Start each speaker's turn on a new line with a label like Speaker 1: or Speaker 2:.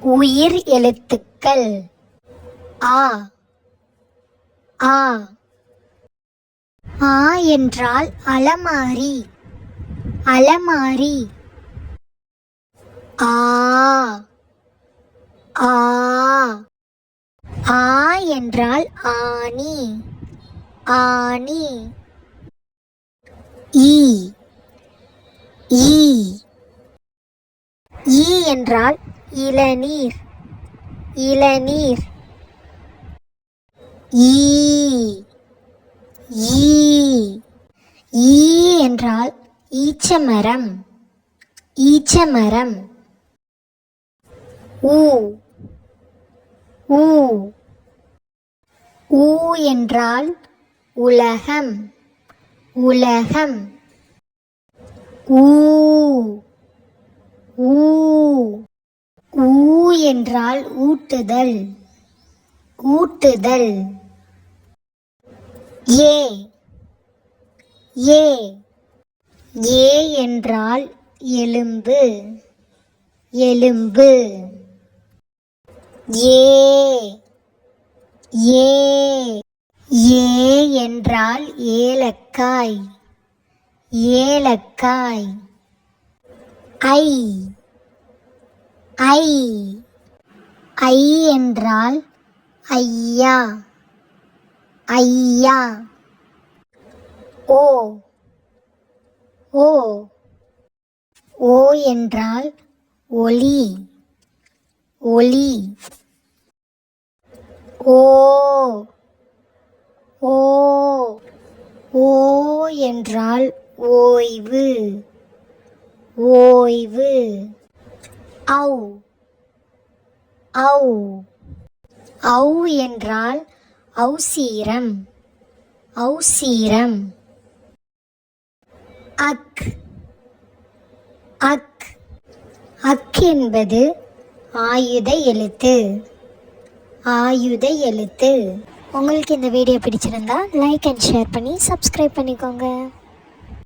Speaker 1: உயிர் எழுத்துக்கள் ஆ ஆ. ஆ என்றால் அலமாரி அலமாரி. ஆ ஆ. ஆ என்றால் ஆணி ஆணி. ஈ ஈ. ஈ என்றால் இளநீர் இளநீர். ஈ ஈ. ஈ என்றால் ஈச்சமரம் ஈச்சமரம். ஊ ஊ. ஊ என்றால் உலகம் உலகம். ஊ ஊ. ஊ என்றால் ஊட்டுதல் ஊட்டுதல். ஏ ஏ. ஏ என்றால் எலும்பு எலும்பு. ஏ ஏ. ஏ என்றால் ஏலக்காய் ஏலக்காய். ஐ ஐ. ஐ என்றால் ஐயா ஐயா. ஓ ஓ. ஓ என்றால் ஒளி ஒளி. ஓ ஓ. ஓ என்றால் ஓய்வு ஓய்வு. ஔ ஔ. ஔ என்றால் ஔசீரம் ஔசீரம். அக் அக். அக் என்பது ஆயுத எழுத்து ஆயுத எழுத்து. உங்களுக்கு இந்த வீடியோ பிடிச்சிருந்தா லைக் அண்ட் ஷேர் பண்ணி சப்ஸ்கிரைப் பண்ணிக்கோங்க.